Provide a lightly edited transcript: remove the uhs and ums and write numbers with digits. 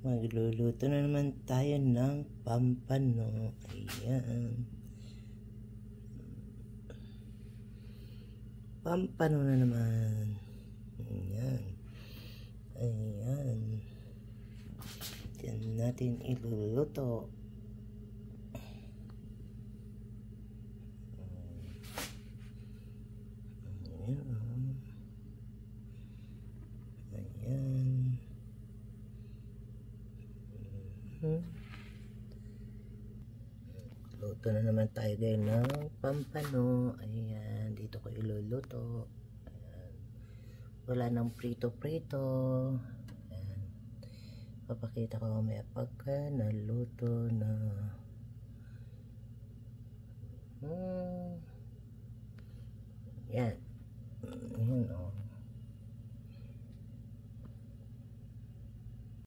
Magluluto na naman tayo ng pampano. Ayan. Pampano na naman. Ayan. Ayan. Diyan natin iluluto. Ayan. Ayan. Luto na naman tayo guys ng pampano. Ayan, dito ko iluluto. Ayan. Wala nang prito-prito. Ayan. Papakita ko mamaya pagka naluto na. Ayan. Ayan o.